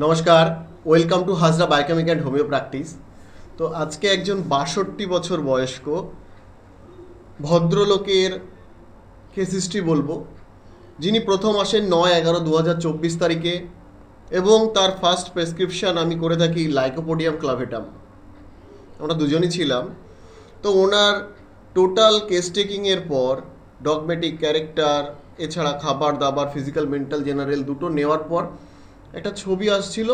নমস্কার, welcome to Hazra biochemic and homeo practice. তো আজকে একজন 62 বছর বয়স্ক ভদ্রলোকের কেস হিস্ট্রি বলবো, যিনি প্রথম আসেন 9/11/2024 এবং তার ফার্স্ট প্রেসক্রিপশান আমি করে থাকি লাইকোপোডিয়াম ক্লাভেটাম। আমরা দুজনই ছিলাম। তো ওনার টোটাল কেস টেকিংয়ের পর ডগমেটিক ক্যারেক্টার এছাড়া খাবার দাবার ফিজিক্যাল মেন্টাল জেনারেল দুটো নেওয়ার পর একটা ছবি আসছিল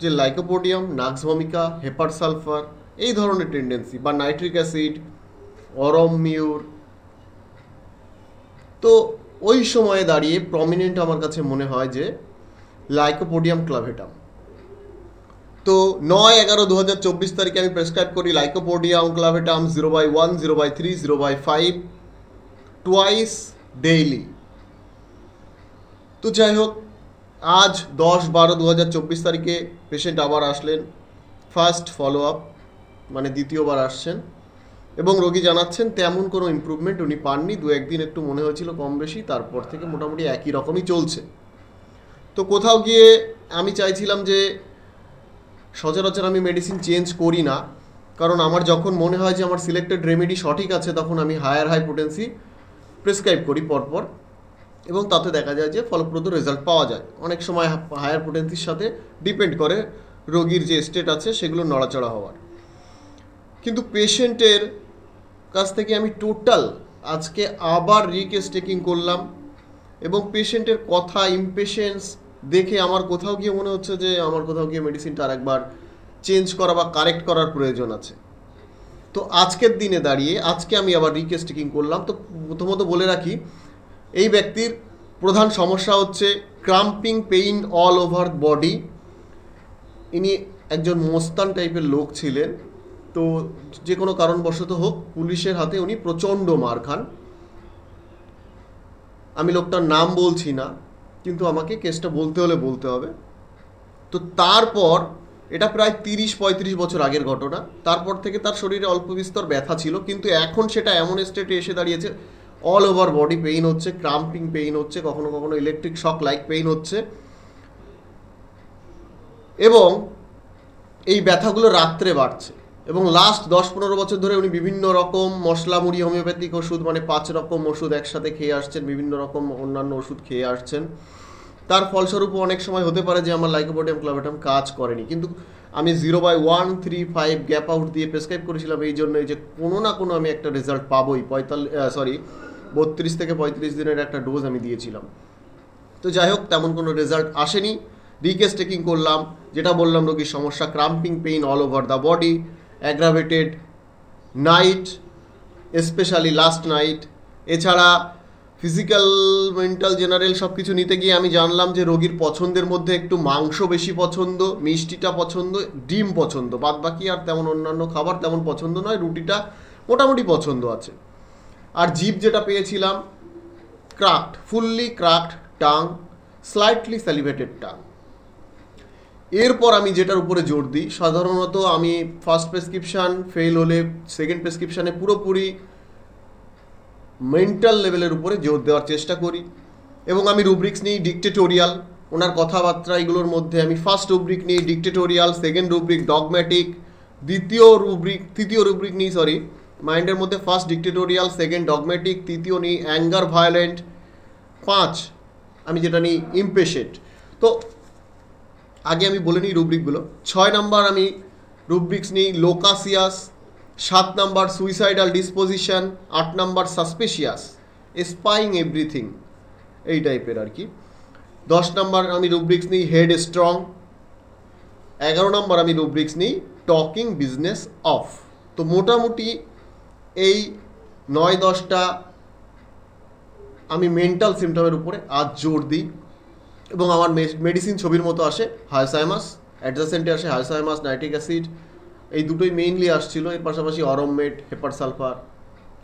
যে লাইকোপোডিয়াম, নাক্স ভমিকা, হেপার সালফার এই ধরনের টেন্ডেন্সি বা নাইট্রিক অ্যাসিড, অরম মিউর। তো ওই সময়ে দাঁড়িয়ে প্রমিনেন্ট আমার কাছে মনে হয় যে লাইকোপোডিয়াম ক্লাভেটাম। তো 9/11/2024 আমি প্রেসক্রাইব করি লাইকোপোডিয়াম ক্লাভেটাম 0/1, 0/3, 0/5 টুয়াইস ডেইলি। তো যাই হোক, আজ 10/12/2024 পেশেন্ট আবার আসলেন, ফার্স্ট ফলো আপ মানে দ্বিতীয়বার আসছেন, এবং রোগী জানাচ্ছেন তেমন কোনো ইমপ্রুভমেন্ট উনি পাননি। দু একদিন একটু মনে হয়েছিল কম বেশি, তারপর থেকে মোটামুটি একই রকমই চলছে। তো কোথাও গিয়ে আমি চাইছিলাম যে সচরাচর আমি মেডিসিন চেঞ্জ করি না, কারণ আমার যখন মনে হয় যে আমার সিলেক্টেড রেমেডি সঠিক আছে তখন আমি হাই পোটেন্সি প্রেসক্রাইব করি পরপর, এবং তাতে দেখা যায় যে ফলপ্রদ রেজাল্ট পাওয়া যায়। অনেক সময় হায়ার পোটেন্সির সাথে ডিপেন্ড করে রোগীর যে স্টেট আছে সেগুলো নড়াচড়া হওয়ার। কিন্তু পেশেন্টের কাছ থেকে আমি টোটাল আজকে আবার রিকেস টেকিং করলাম, এবং পেশেন্টের কথা ইমপেশেন্স দেখে আমার কোথাও গিয়ে মনে হচ্ছে যে আমার কোথাও গিয়ে মেডিসিনটা আর একবার চেঞ্জ করা বা কারেক্ট করার প্রয়োজন আছে। তো আজকের দিনে দাঁড়িয়ে আজকে আমি আবার রিকেস টেকিং করলাম। তো প্রথমত বলে রাখি, এই ব্যক্তির প্রধান সমস্যা হচ্ছে cramping pain all over body. ইনি একজন মোস্তান টাইপের লোক ছিলেন। তো যে কোনো কারণবশত হোক পুলিশের হাতে উনি প্রচণ্ড মার খান। আমি লোকটার নাম বলছি না, কিন্তু আমাকে কেসটা বলতে হলে বলতে হবে। তো তারপর এটা প্রায় 30-35 বছর আগের ঘটনা। তারপর থেকে তার শরীরে অল্প বিস্তর ব্যথা ছিল, কিন্তু এখন সেটা এমন স্টেটে এসে দাঁড়িয়েছে অল ওভার বডি পেইন হচ্ছে, ক্রাম্পিং পেইন হচ্ছে, কখনো কখনো ইলেকট্রিক শক লাইক পেইন হচ্ছে, এবং এই ব্যথাগুলো রাত্রে বাড়ছে। এবং লাস্ট 10-15 বছর ধরে উনি বিভিন্ন রকম মশলা মুড়ি হোমিওপ্যাথিক ওষুধ মানে 5 রকম ওষুধ একসাথে খেয়ে আসছেন, বিভিন্ন রকম অন্যান্য ওষুধ খেয়ে আসছেন। তার ফলস্বরূপ অনেক সময় হতে পারে যে আমার লাইকোপোডিয়াম ক্লাভেটাম কাজ করেনি, কিন্তু আমি 0/135 গ্যাপ আউট দিয়ে প্রেসক্রাইব করেছিলাম এই জন্যই যে কোনো না কোনো আমি একটা রেজাল্ট পাবোই। 32 থেকে 35 দিনের একটা ডোজ আমি দিয়েছিলাম। তো যাই হোক, তেমন কোনো রেজাল্ট আসেনি। রিকেস টেকিং করলাম, যেটা বললাম রোগীর সমস্যা cramping pain all over the body, aggravated night, specially last night. এছাড়া ফিজিক্যাল মেন্টাল জেনারেল সব কিছু নিতে গিয়ে আমি জানলাম যে রোগীর পছন্দের মধ্যে একটু মাংস বেশি পছন্দ, মিষ্টিটা পছন্দ, ডিম পছন্দ, বাদ বাকি আর তেমন অন্যান্য খাবার তেমন পছন্দ নয়। রুটিটা মোটামুটি পছন্দ আছে। আর জিভ যেটা পেয়েছিলাম ক্রাকড, ফুললি ক্রাকড টাং, স্লাইটলি স্যালিভেটেড টাং। এরপর আমি যেটার উপরে জোর দিই, সাধারণত আমি ফার্স্ট প্রেসক্রিপশান ফেল হলে সেকেন্ড প্রেসক্রিপশানে পুরোপুরি মেন্টাল লেভেলের উপরে জোর দেওয়ার চেষ্টা করি, এবং আমি রুব্রিক্স নিই ডিকটেটোরিয়াল। ওনার কথাবার্তা এগুলোর মধ্যে আমি ফার্স্ট রুব্রিক নিই ডিকটেটোরিয়াল, সেকেন্ড রুব্রিক ডগম্যাটিক, তৃতীয় রুব্রিক নিই মাইন্ডের মধ্যে ফার্স্ট ডিকটেটোরিয়াল, সেকেন্ড ডগম্যাটিক, তৃতীয় নিই অ্যাঙ্গার ভায়োলেন্ট, 5 আমি যেটা নিই ইমপেশেন্ট। তো আগে আমি বলে নিই রুব্রিকগুলো। 6 নাম্বার আমি রুব্রিক্স নিই লোকাসিয়াস, 7 number suicidal disposition, 8 number suspicious, spying everything এই টাইপের আর কি। 10 নাম্বার আমি রুব্রিক্স নিই হেড স্ট্রং, 11 নাম্বার আমি রুব্রিক্স নিই টকিং বিজনেস অফ। তো মোটামুটি এই 9-10টা আমি মেন্টাল সিমটমের উপরে আজ জোর দিই, এবং আমার মেডিসিন ছবির মতো আসে হায়োসাইমাস, অ্যাডজাসেন্টে আসে হায়োসাইমাস, নাইট্রিক অ্যাসিড, এই দুটোই মেইনলি আসছিল। এর পাশাপাশি অরমমেট, হেপার সালফার,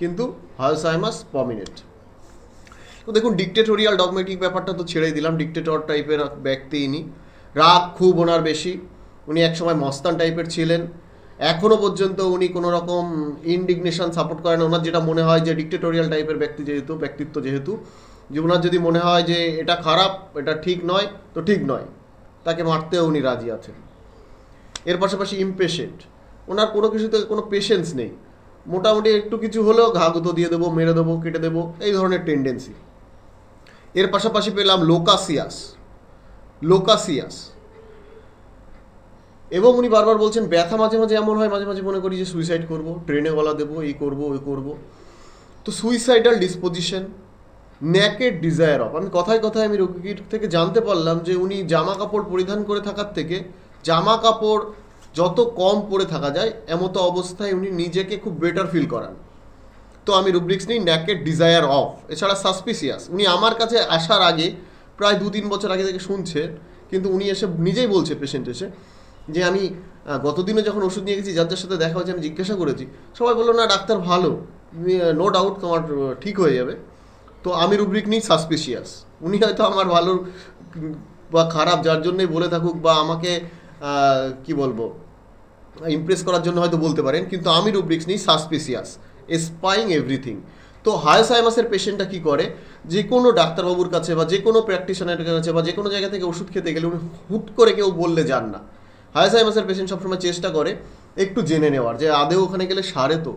কিন্তু হায়োসাইমাস প্রমিনেন্ট। তো দেখুন, ডিকটেটোরিয়াল ডগমেটিক ব্যাপারটা তো ছেড়েই দিলাম। ডিকটেটর টাইপের ব্যক্তি ইনি, রাগ খুব ওনার বেশি। উনি একসময় মস্তান টাইপের ছিলেন, এখনও পর্যন্ত উনি কোনো রকম ইনডিগনেশন সাপোর্ট করেন। ওনার যেটা মনে হয় যে ডিকটেটোরিয়াল টাইপের ব্যক্তিত্ব যেহেতু যে ওনার যদি মনে হয় যে এটা খারাপ, এটা ঠিক নয়, তো ঠিক নয়, তাকে মারতেও উনি রাজি আছেন। এর পাশাপাশি ইমপেশেন্ট, ওনার কোনো কিছুতে কোনো পেশেন্স নেই, মোটামুটি একটু কিছু হলেও ঘাগুতো দিয়ে দেবো, মেরে দেবো, কেটে দেবো, এই ধরনের টেন্ডেন্সি। এর পাশাপাশি পেলাম লোকাসিয়াস, এবং উনি বারবার বলছেন ব্যথা মাঝে মাঝে এমন হয়, মাঝে মাঝে মনে করি যে সুইসাইড করবো, ট্রেনে গলা দেবো, এই করবো ওই করবো। তো suicidal disposition, naked desire of. আমি কথায় কথায় আমি রোগীর থেকে জানতে পারলাম যে উনি জামা কাপড় পরিধান করে থাকার থেকে জামা কাপড় যত কম পরে থাকা যায় এমতো অবস্থায় উনি নিজেকে খুব বেটার ফিল করান। তো আমি রুব্রিক্স নিই নেকেড ডিজায়ার অফ। এছাড়া সাসপিসিয়াস, উনি আমার কাছে আসার আগে প্রায় 2-3 বছর আগে থেকে শুনছে, কিন্তু উনি এসে নিজেই বলছে, পেশেন্ট এসে, যে আমি গতদিনে যখন ওষুধ নিয়ে গেছি, যার সাথে দেখা হয়েছে, আমি জিজ্ঞাসা করেছি, সবাই বললো না ডাক্তার ভালো, নো ডাউট তোমার ঠিক হয়ে যাবে। তো আমি রুব্রিক নিই সাসপিসিয়াস। উনি হয়তো আমার ভালো বা খারাপ যার জন্যই বলে থাকুক, বা আমাকে কি বলবো ইমপ্রেস করার জন্য হয়তো বলতে পারেন, কিন্তু আমি রুব্রিক্স নিই সাসপিসিয়াস, স্পাইং এভরিথিং। তো হায়োসাইমাসের পেশেন্টটা কী করে, যে কোনো ডাক্তারবাবুর কাছে বা যে কোনো প্র্যাকটিশনারের কাছে বা যে কোনো জায়গা থেকে ওষুধ খেতে গেলে উনি হুট করে কেউ বললে যান না। হায়োসাইমাসের পেশেন্ট সবসময় চেষ্টা করে একটু জেনে নেওয়ার, যে আদেও ওখানে গেলে সারে তো।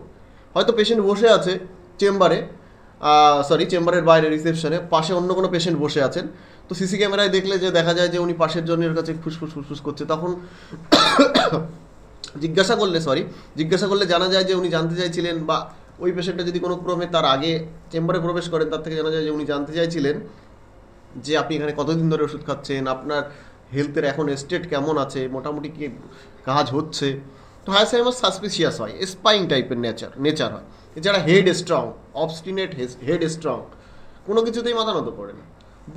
হয়তো পেশেন্ট বসে আছে চেম্বারের বাইরে রিসেপশনে, পাশে অন্য কোনো পেশেন্ট বসে আছেন, তো সিসি ক্যামেরায় দেখলে যে দেখা যায় যে উনি পাশের জনের কাছে ফুসফুস করছে, তখন জিজ্ঞাসা করলে জানা যায় যে উনি জানতে চাইছিলেন, বা ওই পেশেন্টটা যদি কোনো ক্রমে তার আগে চেম্বারে প্রবেশ করেন, তার থেকে জানা যায় যে উনি জানতে চাইছিলেন যে আপনি এখানে কতদিন ধরে ওষুধ খাচ্ছেন, আপনার হেলথের এখন স্টেট কেমন আছে, মোটামুটি কি কাজ হচ্ছে। তো হায়োসাইমাস সাসপিসিয়াস হয়, স্পাইং টাইপের নেচার হয়। এছাড়া head strong, obstinate head strong, কোনো কিছুতেই মাথা নত করে না,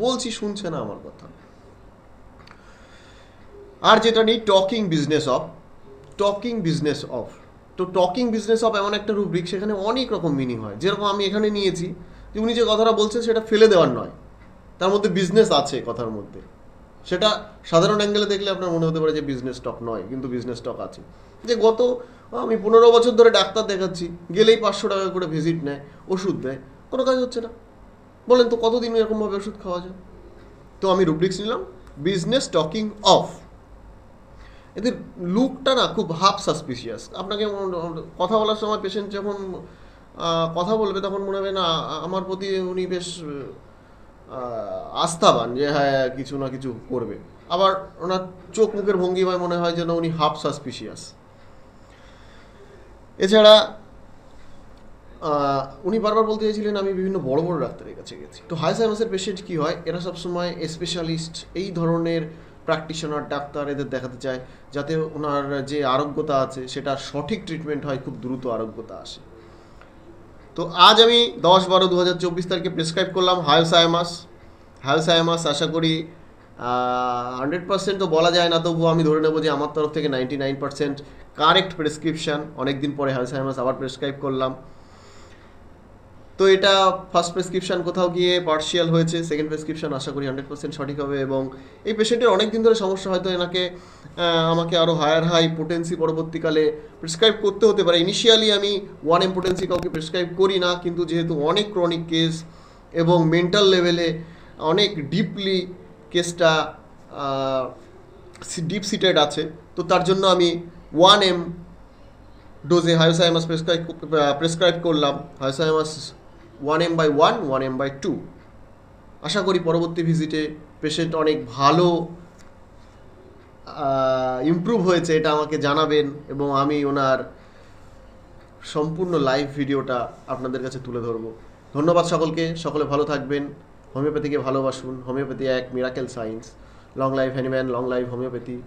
বলছি শুনছে না আমার কথা। আর যেটা নেই টকিং বিজনেস অফ। তো টকিং বিজনেস অফ এমন একটা রুব্রিক, সেখানে অনেক রকম মিনিং হয়। যেরকম আমি এখানে নিয়েছি যে উনি যে কথাটা বলছেন সেটা ফেলে দেওয়ার নয়, তার মধ্যে বিজনেস আছে কথার মধ্যে। সেটা সাধারণ অ্যাঙ্গেলে দেখলে আপনার মনে হতে পারে যে বিজনেস টক নয়, কিন্তু বিজনেস টক আছে। যে আমি 15 বছর ধরে ডাক্তার দেখাচ্ছি, গেলেই 500 টাকা করে ভিজিট নেয়, ওষুধ দেয়, কোনো কাজ হচ্ছে না, বলেন তো কতদিন এরকমভাবে ওষুধ খাওয়া যায়। তো আমি রুব্রিক্স নিলাম বিজনেস টকিং অফ। এদের লুকটা না খুব হাফ সাসপিসিয়াস। আপনাকে কথা বলার সময় পেশেন্ট যখন কথা বলবে তখন মনে হবে না আমার প্রতি উনি বেশ আস্থাবান, যে হ্যাঁ কিছু না কিছু করবে। আবার ওনার চোখ মুখের ভঙ্গিমায় মনে হয় যেন উনি হাফ সাসপিসিয়াস। এছাড়া উনি বারবার বলতে চাইছিলেন আমি বিভিন্ন বড় বড় ডাক্তারের কাছে গেছি। তো হায়োসাইমাসের পেশেন্ট কী হয়, এরা সবসময় স্পেশালিস্ট, এই ধরনের প্র্যাকটিশনার ডাক্তার এদের দেখাতে চায়, যাতে ওনার যে আরোগ্যতা আছে সেটা সঠিক ট্রিটমেন্ট হয়, খুব দ্রুত আরোগ্যতা আসে। তো আজ আমি 10/12/2024 তারিখে প্রেসক্রাইব করলাম হায়োসাইমাস। আশা করি 100% তো বলা যায় না, তবুও আমি ধরে নেবো যে আমার তরফ থেকে 99% কারেক্ট প্রেসক্রিপশান। অনেকদিন পরে হায়োসাইমাস আবার প্রেসক্রাইব করলাম। তো এটা ফার্স্ট প্রেসক্রিপশান কোথাও গিয়ে পার্শিয়াল হয়েছে, সেকেন্ড প্রেসক্রিপশান আশা করি 100% সঠিক হবে। এবং এই পেশেন্টের অনেক দিন ধরে সমস্যা, হয়তো আমাকে আরও হাই পোটেন্সি পরবর্তীকালে প্রেসক্রাইব করতে হতে পারে। ইনিশিয়ালি আমি 1M পোটেন্সি কাউকে প্রেসক্রাইব করি না, কিন্তু যেহেতু অনেক ক্রনিক কেস এবং মেন্টাল লেভেলে অনেক ডিপলি কেসটা ডিপ সিটেড আছে, তো তার জন্য আমি 1M ডোজে হায়োসাইমাস প্রেসক্রাইব করলাম। হায়োসাইমাস 1M/1, 1M/2। আশা করি পরবর্তী ভিজিটে পেশেন্ট অনেক ভালো ইমপ্রুভ হয়েছে, এটা আমাকে জানাবেন, এবং আমি ওনার সম্পূর্ণ লাইভ ভিডিওটা আপনাদের কাছে তুলে ধরব। ধন্যবাদ সকলে ভালো থাকবেন, হোমিওপ্যাথিকে ভালোবাসুন। হোমিওপ্যাথি এক miracle science. Long life Hahnemann, long life homeopathy.